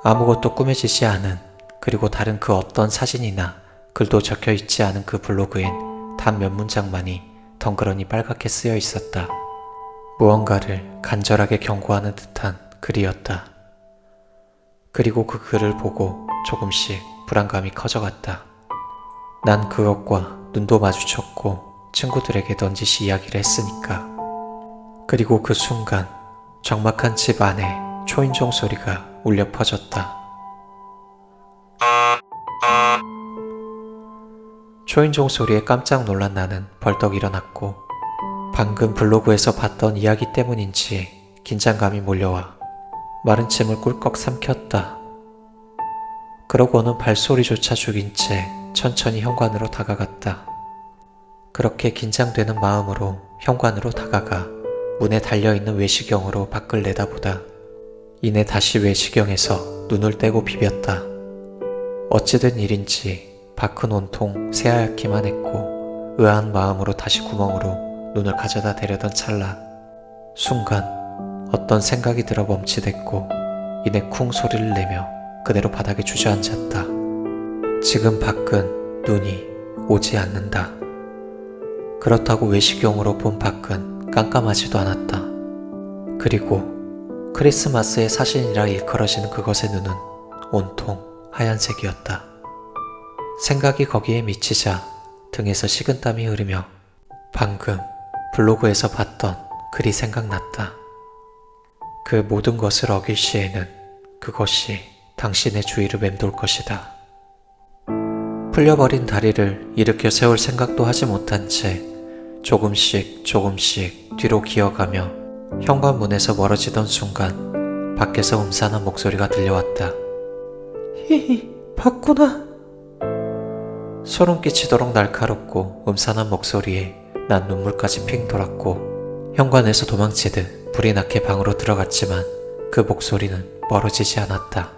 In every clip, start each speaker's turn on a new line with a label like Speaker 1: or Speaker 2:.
Speaker 1: 아무것도 꾸며지지 않은, 그리고 다른 그 어떤 사진이나 글도 적혀 있지 않은 그 블로그엔 단 몇 문장만이 덩그러니 빨갛게 쓰여 있었다. 무언가를 간절하게 경고하는 듯한 글이었다. 그리고 그 글을 보고 조금씩 불안감이 커져갔다. 난 그것과 눈도 마주쳤고 친구들에게 넌지시 이야기를 했으니까. 그리고 그 순간 적막한 집 안에 초인종 소리가 울려 퍼졌다. 초인종 소리에 깜짝 놀란 나는 벌떡 일어났고, 방금 블로그에서 봤던 이야기 때문인지 긴장감이 몰려와 마른 침을 꿀꺽 삼켰다. 그러고는 발소리조차 죽인 채 천천히 현관으로 다가갔다. 그렇게 긴장되는 마음으로 현관으로 다가가 문에 달려있는 외시경으로 밖을 내다보다 이내 다시 외시경에서 눈을 떼고 비볐다. 어찌된 일인지 밖은 온통 새하얗기만 했고 의아한 마음으로 다시 구멍으로 눈을 가져다 대려던 찰나, 순간 어떤 생각이 들어 멈칫했고 이내 쿵 소리를 내며 그대로 바닥에 주저앉았다. 지금 밖은 눈이 오지 않는다. 그렇다고 외시경으로 본 밖은 깜깜하지도 않았다. 그리고 크리스마스의 사신이라 일컬어지는 그것의 눈은 온통 하얀색이었다. 생각이 거기에 미치자 등에서 식은땀이 흐르며 방금 블로그에서 봤던 글이 생각났다. 그 모든 것을 어길 시에는 그것이 당신의 주위를 맴돌 것이다. 풀려버린 다리를 일으켜 세울 생각도 하지 못한 채 조금씩 뒤로 기어가며 현관문에서 멀어지던 순간 밖에서 음산한 목소리가 들려왔다. 히히, 봤구나. 소름 끼치도록 날카롭고 음산한 목소리에 난 눈물까지 핑 돌았고 현관에서 도망치듯 불이 나게 방으로 들어갔지만 그 목소리는 멀어지지 않았다.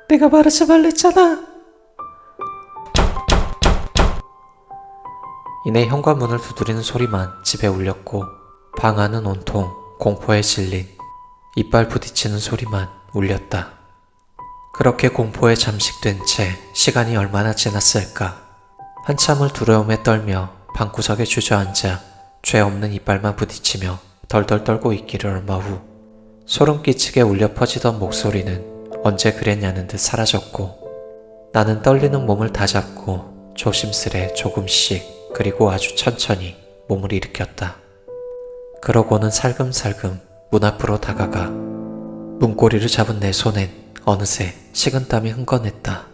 Speaker 1: 내가 말하지 말랬잖아. 이내 현관문을 두드리는 소리만 집에 울렸고 방 안은 온통 공포에 질린 이빨 부딪히는 소리만 울렸다. 그렇게 공포에 잠식된 채 시간이 얼마나 지났을까. 한참을 두려움에 떨며 방구석에 주저앉아 죄 없는 이빨만 부딪히며 덜덜 떨고 있기를 얼마 후 소름 끼치게 울려 퍼지던 목소리는 언제 그랬냐는 듯 사라졌고 나는 떨리는 몸을 다잡고 조심스레 조금씩 그리고 아주 천천히 몸을 일으켰다. 그러고는 살금살금 문 앞으로 다가가 문고리를 잡은 내 손엔 어느새 식은땀이 흥건했다.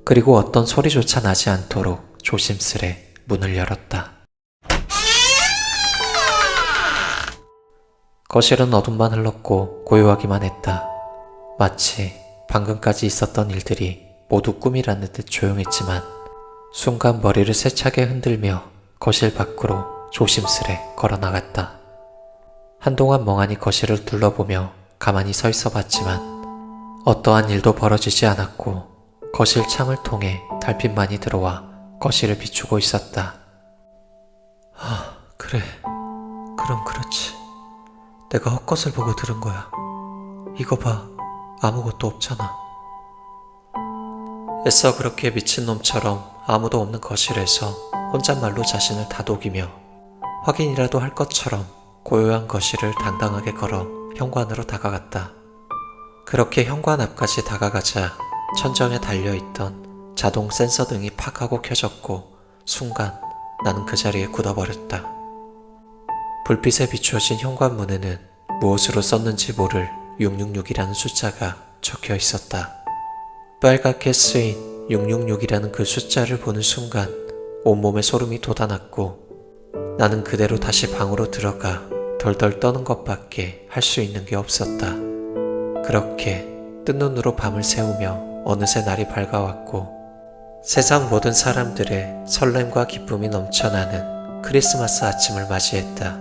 Speaker 1: 그리고 어떤 소리조차 나지 않도록 조심스레 문을 열었다. 거실은 어둠만 흘렀고 고요하기만 했다. 마치 방금까지 있었던 일들이 모두 꿈이라는 듯 조용했지만 순간 머리를 세차게 흔들며 거실 밖으로 조심스레 걸어나갔다. 한동안 멍하니 거실을 둘러보며 가만히 서 있어 봤지만 어떠한 일도 벌어지지 않았고 거실 창을 통해 달빛만이 들어와 거실을 비추고 있었다. 그래. 그럼 그렇지. 내가 헛것을 보고 들은 거야. 이거 봐. 아무것도 없잖아. 애써 그렇게 미친놈처럼 아무도 없는 거실에서 혼잣말로 자신을 다독이며 확인이라도 할 것처럼 고요한 거실을 당당하게 걸어 현관으로 다가갔다. 그렇게 현관 앞까지 다가가자 천정에 달려있던 자동 센서 등이 팍 하고 켜졌고 순간 나는 그 자리에 굳어버렸다. 불빛에 비추어진 현관문에는 무엇으로 썼는지 모를 666이라는 숫자가 적혀 있었다. 빨갛게 쓰인 666이라는 그 숫자를 보는 순간 온몸에 소름이 돋아났고 나는 그대로 다시 방으로 들어가 덜덜 떠는 것밖에 할 수 있는 게 없었다. 그렇게 뜬 눈으로 밤을 새우며 어느새 날이 밝아왔고 세상 모든 사람들의 설렘과 기쁨이 넘쳐나는 크리스마스 아침을 맞이했다.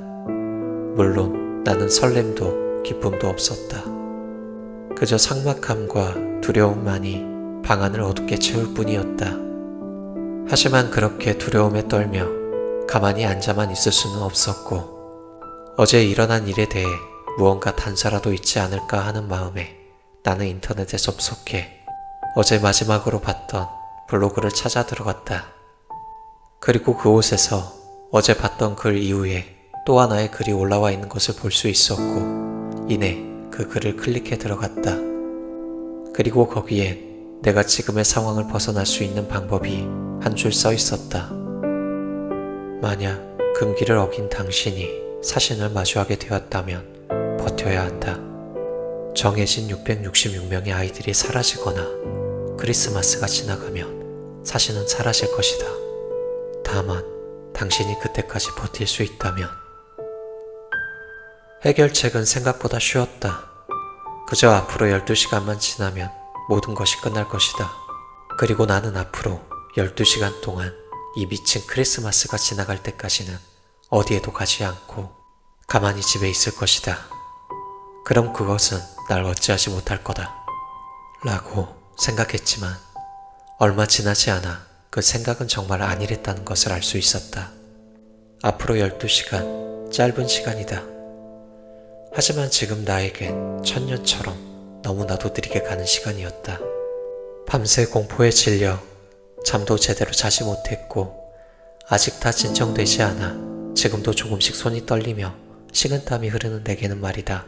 Speaker 1: 물론 나는 설렘도 기쁨도 없었다. 그저 삭막함과 두려움만이 방 안을 어둡게 채울 뿐이었다. 하지만 그렇게 두려움에 떨며 가만히 앉아만 있을 수는 없었고 어제 일어난 일에 대해 무언가 단서라도 있지 않을까 하는 마음에 나는 인터넷에 접속해 어제 마지막으로 봤던 블로그를 찾아 들어갔다. 그리고 그곳에서 어제 봤던 글 이후에 또 하나의 글이 올라와 있는 것을 볼 수 있었고, 이내 그 글을 클릭해 들어갔다. 그리고 거기엔 내가 지금의 상황을 벗어날 수 있는 방법이 한 줄 써 있었다. 만약 금기를 어긴 당신이 사신을 마주하게 되었다면 버텨야 한다. 정해진 666명의 아이들이 사라지거나 크리스마스가 지나가면 사신은 사라질 것이다. 다만 당신이 그때까지 버틸 수 있다면. 해결책은 생각보다 쉬웠다. 그저 앞으로 12시간만 지나면 모든 것이 끝날 것이다. 그리고 나는 앞으로 12시간 동안 이 미친 크리스마스가 지나갈 때까지는 어디에도 가지 않고 가만히 집에 있을 것이다. 그럼 그것은 날 어찌하지 못할 거다. 라고 생각했지만 얼마 지나지 않아 그 생각은 정말 아니랬다는 것을 알 수 있었다. 앞으로 12시간, 짧은 시간이다. 하지만 지금 나에겐 천년처럼 너무나도 느리게 가는 시간이었다. 밤새 공포에 질려 잠도 제대로 자지 못했고, 아직 다 진정되지 않아 지금도 조금씩 손이 떨리며 식은땀이 흐르는 내게는 말이다.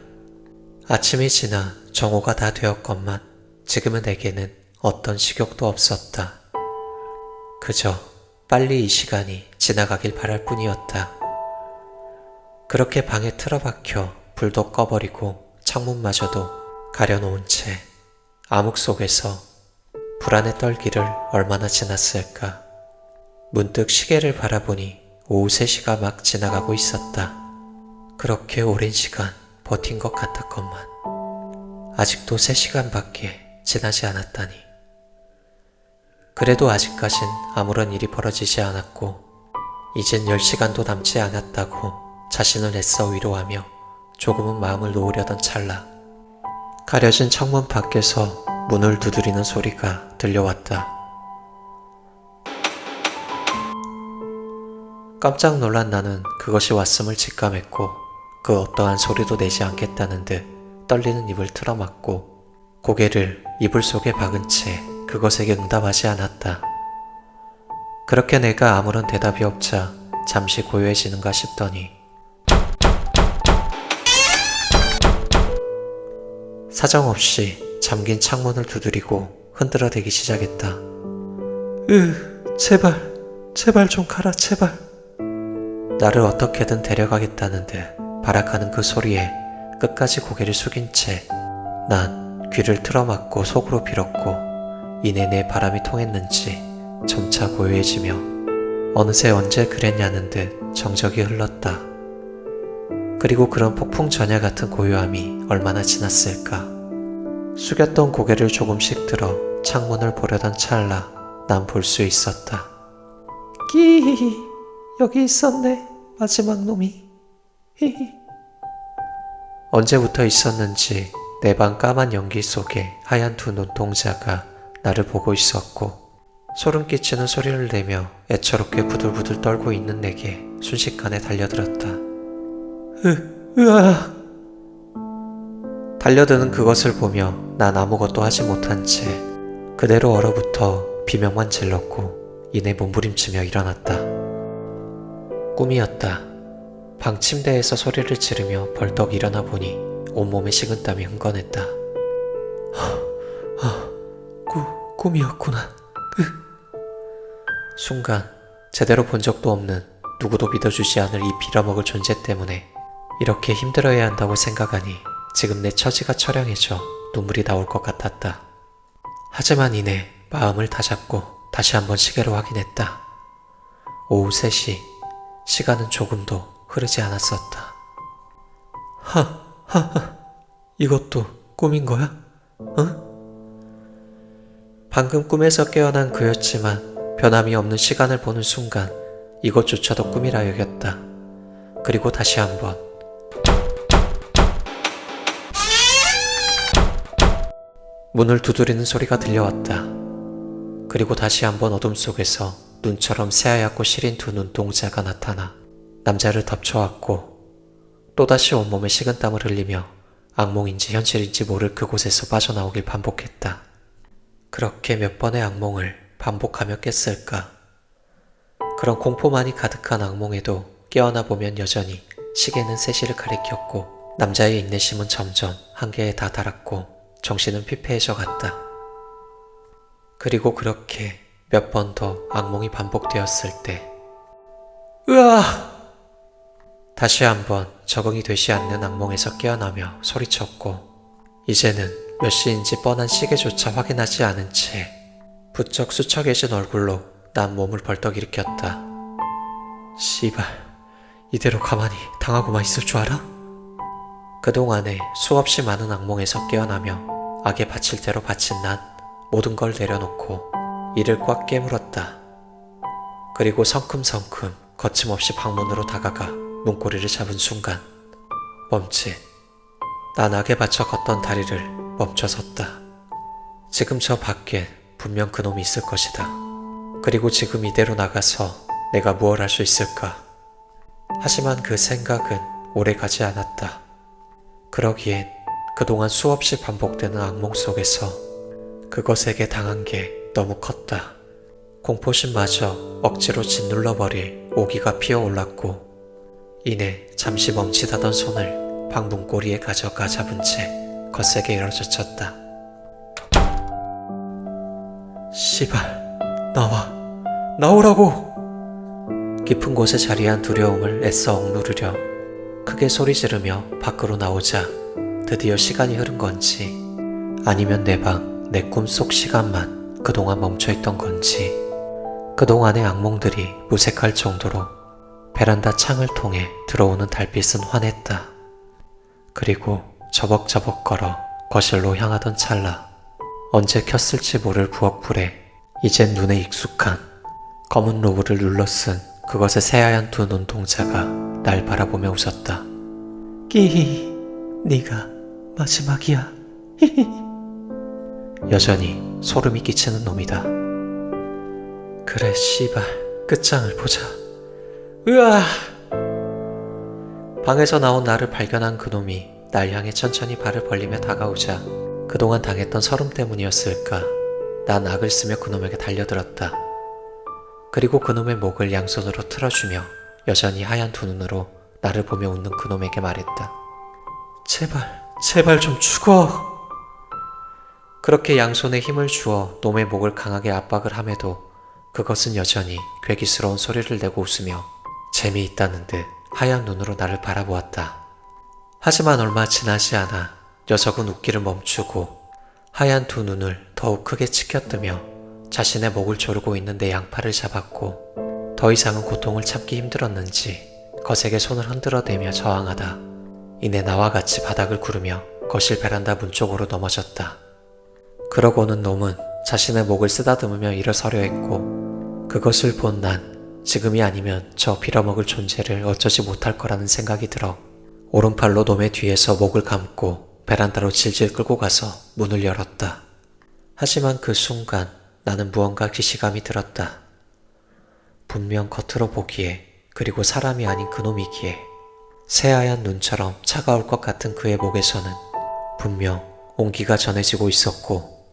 Speaker 1: 아침이 지나 정오가 다 되었건만 지금의 내게는 어떤 식욕도 없었다. 그저 빨리 이 시간이 지나가길 바랄 뿐이었다. 그렇게 방에 틀어박혀 불도 꺼버리고 창문마저도 가려놓은 채 암흑 속에서 불안에 떨기를 얼마나 지났을까. 문득 시계를 바라보니 오후 3시가 막 지나가고 있었다. 그렇게 오랜 시간 버틴 것 같았건만 아직도 3시간밖에 지나지 않았다니. 그래도 아직까진 아무런 일이 벌어지지 않았고 이젠 10시간도 남지 않았다고 자신을 애써 위로하며 조금은 마음을 놓으려던 찰나, 가려진 창문 밖에서 문을 두드리는 소리가 들려왔다. 깜짝 놀란 나는 그것이 왔음을 직감했고 그 어떠한 소리도 내지 않겠다는 듯 떨리는 입을 틀어막고 고개를 이불 속에 박은 채 그것에게 응답하지 않았다. 그렇게 내가 아무런 대답이 없자 잠시 고요해지는가 싶더니 사정없이 잠긴 창문을 두드리고 흔들어대기 시작했다. 제발 좀 가라, 제발. 나를 어떻게든 데려가겠다는 듯 발악하는 그 소리에 끝까지 고개를 숙인 채 난 귀를 틀어막고 속으로 빌었고, 이내 내 바람이 통했는지 점차 고요해지며 어느새 언제 그랬냐는 듯 정적이 흘렀다. 그리고 그런 폭풍 전야 같은 고요함이 얼마나 지났을까. 숙였던 고개를 조금씩 들어 창문을 보려던 찰나 난 볼 수 있었다. 끼, 여기 있었네, 마지막 놈이. 히히. 언제부터 있었는지 내 방 까만 연기 속에 하얀 두 눈동자가 나를 보고 있었고, 소름 끼치는 소리를 내며 애처롭게 부들부들 떨고 있는 내게 순식간에 달려들었다. 으아! 달려드는 그것을 보며 난 아무것도 하지 못한 채 그대로 얼어붙어 비명만 질렀고 이내 몸부림치며 일어났다. 꿈이었다. 방 침대에서 소리를 지르며 벌떡 일어나 보니 온몸에 식은땀이 흥건했다. 꿈이었구나. 순간 제대로 본 적도 없는, 누구도 믿어주지 않을 이 빌어먹을 존재 때문에 이렇게 힘들어야 한다고 생각하니 지금 내 처지가 처량해져 눈물이 나올 것 같았다. 하지만 이내 마음을 다잡고 다시 한번 시계를 확인했다. 오후 3시, 시간은 조금도 흐르지 않았었다. 이것도 꿈인 거야? 응? 방금 꿈에서 깨어난 그였지만 변함이 없는 시간을 보는 순간 이것조차도 꿈이라 여겼다. 그리고 다시 한번 문을 두드리는 소리가 들려왔다. 그리고 다시 한번 어둠 속에서 눈처럼 새하얗고 시린 두 눈동자가 나타나 남자를 덮쳐왔고 또다시 온몸에 식은땀을 흘리며 악몽인지 현실인지 모를 그곳에서 빠져나오길 반복했다. 그렇게 몇 번의 악몽을 반복하며 깼을까? 그런 공포만이 가득한 악몽에도 깨어나 보면 여전히 시계는 3시를 가리켰고 남자의 인내심은 점점 한계에 다다랐고 정신은 피폐해져 갔다. 그리고 그렇게 몇 번 더 악몽이 반복되었을 때 으아! 다시 한번 적응이 되지 않는 악몽에서 깨어나며 소리쳤고 이제는 몇 시인지 뻔한 시계조차 확인하지 않은 채 부쩍 수척해진 얼굴로 난 몸을 벌떡 일으켰다. 씨발, 이대로 가만히 당하고만 있을 줄 알아? 그동안에 수없이 많은 악몽에서 깨어나며 악에 바칠 대로 바친 난 모든 걸 내려놓고 이를 꽉 깨물었다. 그리고 성큼성큼 거침없이 방문으로 다가가 문고리를 잡은 순간 멈칫. 난 악에 받쳐 걷던 다리를 멈춰섰다. 지금 저 밖엔 분명 그놈이 있을 것이다. 그리고 지금 이대로 나가서 내가 무얼 할 수 있을까? 하지만 그 생각은 오래 가지 않았다. 그러기엔 그동안 수없이 반복되는 악몽 속에서 그것에게 당한 게 너무 컸다. 공포심마저 억지로 짓눌러버릴 오기가 피어올랐고 이내 잠시 멈칫하던 손을 방 문고리에 가져가 잡은 채 거세게 일어젖혔다. 씨발, 나오라고! 깊은 곳에 자리한 두려움을 애써 억누르려 크게 소리 지르며 밖으로 나오자 드디어 시간이 흐른 건지 아니면 내 방, 내 꿈속 시간만 그동안 멈춰있던 건지 그동안의 악몽들이 무색할 정도로 베란다 창을 통해 들어오는 달빛은 환했다. 그리고 저벅저벅 걸어 거실로 향하던 찰나 언제 켰을지 모를 부엌불에 이젠 눈에 익숙한 검은 로고를 눌러쓴 그것의 새하얀 두 눈동자가 날 바라보며 웃었다. 끼히, 네가 마지막이야. 히히. 여전히 소름이 끼치는 놈이다. 그래, 씨발, 끝장을 보자. 으아! 방에서 나온 나를 발견한 그놈이 날 향해 천천히 발을 벌리며 다가오자 그동안 당했던 서름 때문이었을까 난 악을 쓰며 그놈에게 달려들었다. 그리고 그놈의 목을 양손으로 틀어주며 여전히 하얀 두 눈으로 나를 보며 웃는 그놈에게 말했다. 제발 좀 죽어. 그렇게 양손에 힘을 주어 놈의 목을 강하게 압박을 함에도 그것은 여전히 괴기스러운 소리를 내고 웃으며 재미있다는 듯 하얀 눈으로 나를 바라보았다. 하지만 얼마 지나지 않아 녀석은 웃기를 멈추고 하얀 두 눈을 더욱 크게 치켜뜨며 자신의 목을 조르고 있는 내 양팔을 잡았고 더 이상은 고통을 참기 힘들었는지 거세게 손을 흔들어대며 저항하다 이내 나와 같이 바닥을 구르며 거실 베란다 문 쪽으로 넘어졌다. 그러고는 놈은 자신의 목을 쓰다듬으며 일어서려 했고 그것을 본 난 지금이 아니면 저 빌어먹을 존재를 어쩌지 못할 거라는 생각이 들어 오른팔로 놈의 뒤에서 목을 감고 베란다로 질질 끌고 가서 문을 열었다. 하지만 그 순간 나는 무언가 기시감이 들었다. 분명 겉으로 보기에 그리고 사람이 아닌 그놈이기에 새하얀 눈처럼 차가울 것 같은 그의 목에서는 분명 온기가 전해지고 있었고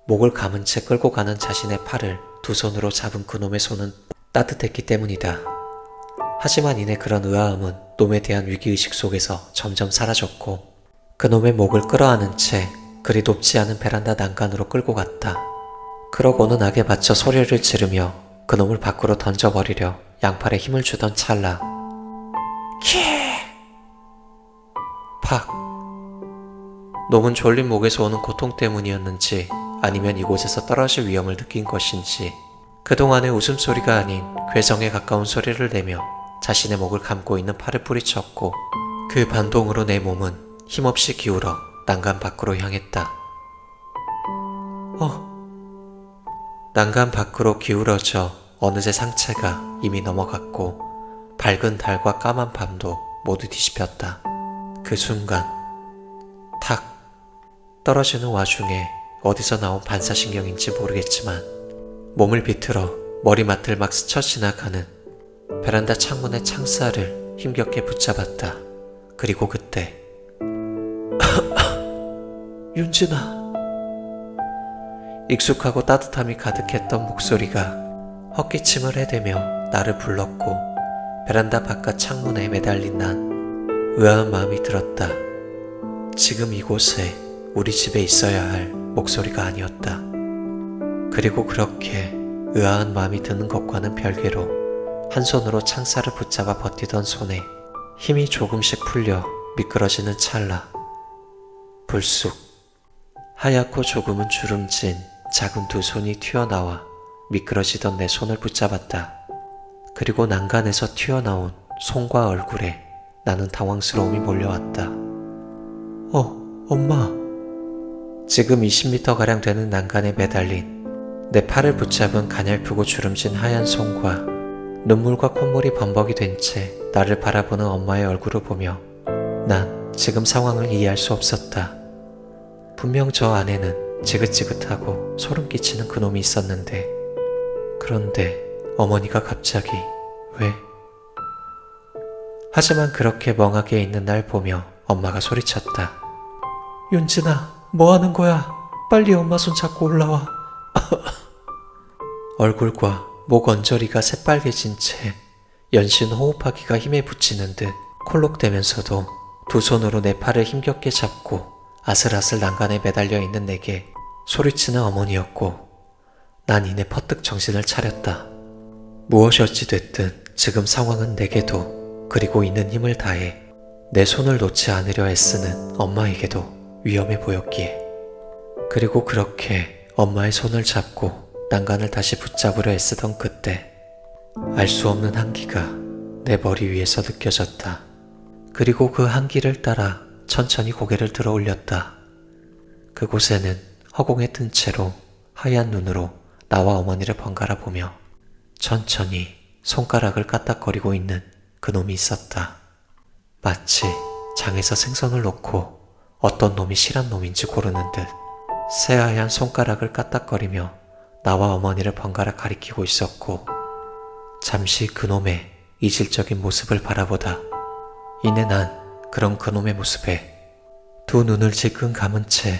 Speaker 1: 목을 감은 채 끌고 가는 자신의 팔을 두 손으로 잡은 그놈의 손은 따뜻했기 때문이다. 하지만 이내 그런 의아함은 놈에 대한 위기의식 속에서 점점 사라졌고 그놈의 목을 끌어안은 채 그리 높지 않은 베란다 난간으로 끌고 갔다. 그러고는 악에 받쳐 소리를 지르며 그놈을 밖으로 던져버리려 양팔에 힘을 주던 찰나 팍! 놈은 졸린 목에서 오는 고통 때문이었는지 아니면 이곳에서 떨어질 위험을 느낀 것인지 그동안의 웃음소리가 아닌 괴성에 가까운 소리를 내며 자신의 목을 감고 있는 팔을 뿌리쳤고 그 반동으로 내 몸은 힘없이 기울어 난간 밖으로 향했다. 난간 밖으로 기울어져 어느새 상체가 이미 넘어갔고 밝은 달과 까만 밤도 모두 뒤집혔다. 그 순간 탁 떨어지는 와중에 어디서 나온 반사신경인지 모르겠지만 몸을 비틀어 머리맡을 막 스쳐 지나가는 베란다 창문의 창살을 힘겹게 붙잡았다. 그리고 그때 윤진아. 익숙하고 따뜻함이 가득했던 목소리가 헛기침을 해대며 나를 불렀고 베란다 바깥 창문에 매달린 난 의아한 마음이 들었다. 지금 이곳에 우리 집에 있어야 할 목소리가 아니었다. 그리고 그렇게 의아한 마음이 드는 것과는 별개로 한 손으로 창살을 붙잡아 버티던 손에 힘이 조금씩 풀려 미끄러지는 찰나 불쑥 하얗고 조금은 주름진 작은 두 손이 튀어나와 미끄러지던 내 손을 붙잡았다. 그리고 난간에서 튀어나온 손과 얼굴에 나는 당황스러움이 몰려왔다. 엄마. 지금 20m가량 되는 난간에 매달린 내 팔을 붙잡은 가냘프고 주름진 하얀 손과 눈물과 콧물이 범벅이 된 채 나를 바라보는 엄마의 얼굴을 보며 난 지금 상황을 이해할 수 없었다. 분명 저 안에는 지긋지긋하고 소름 끼치는 그놈이 있었는데, 그런데 어머니가 갑자기 왜? 하지만 그렇게 멍하게 있는 날 보며 엄마가 소리쳤다. 윤진아, 뭐 하는 거야? 빨리 엄마 손 잡고 올라와. 얼굴과 목 언저리가 새빨개진 채 연신 호흡하기가 힘에 부치는 듯 콜록대면서도 두 손으로 내 팔을 힘겹게 잡고 아슬아슬 난간에 매달려 있는 내게 소리치는 어머니였고, 난 이내 퍼뜩 정신을 차렸다. 무엇이 어찌 됐든 지금 상황은 내게도, 그리고 있는 힘을 다해 내 손을 놓지 않으려 애쓰는 엄마에게도 위험해 보였기에. 그리고 그렇게 엄마의 손을 잡고 난간을 다시 붙잡으려 애쓰던 그때 알 수 없는 한기가 내 머리 위에서 느껴졌다. 그리고 그 한기를 따라 천천히 고개를 들어 올렸다. 그곳에는 허공에 뜬 채로 하얀 눈으로 나와 어머니를 번갈아 보며 천천히 손가락을 까딱거리고 있는 그놈이 있었다. 마치 장에서 생선을 놓고 어떤 놈이 실한 놈인지 고르는 듯 새하얀 손가락을 까딱거리며 나와 어머니를 번갈아 가리키고 있었고, 잠시 그놈의 이질적인 모습을 바라보다 이내 난 그런 그놈의 모습에 두 눈을 질끈 감은 채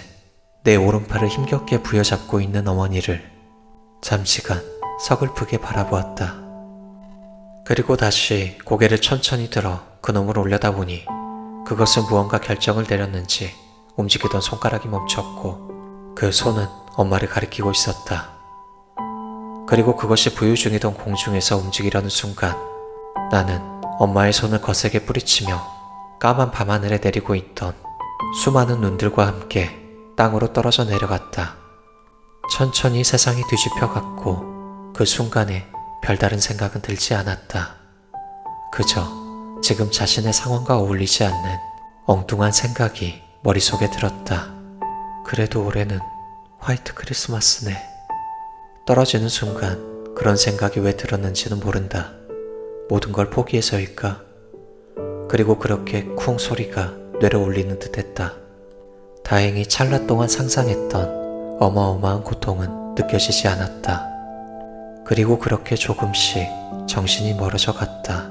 Speaker 1: 내 오른팔을 힘겹게 부여잡고 있는 어머니를 잠시간 서글프게 바라보았다. 그리고 다시 고개를 천천히 들어 그놈을 올려다보니 그것은 무언가 결정을 내렸는지 움직이던 손가락이 멈췄고 그 손은 엄마를 가리키고 있었다. 그리고 그것이 부유 중이던 공중에서 움직이려는 순간 나는 엄마의 손을 거세게 뿌리치며 까만 밤하늘에 내리고 있던 수많은 눈들과 함께 땅으로 떨어져 내려갔다. 천천히 세상이 뒤집혀갔고 그 순간에 별다른 생각은 들지 않았다. 그저 지금 자신의 상황과 어울리지 않는 엉뚱한 생각이 머릿속에 들었다. 그래도 올해는 화이트 크리스마스네. 떨어지는 순간 그런 생각이 왜 들었는지는 모른다. 모든 걸 포기해서일까? 그리고 그렇게 쿵 소리가 뇌를 울리는 듯 했다. 다행히 찰나 동안 상상했던 어마어마한 고통은 느껴지지 않았다. 그리고 그렇게 조금씩 정신이 멀어져 갔다.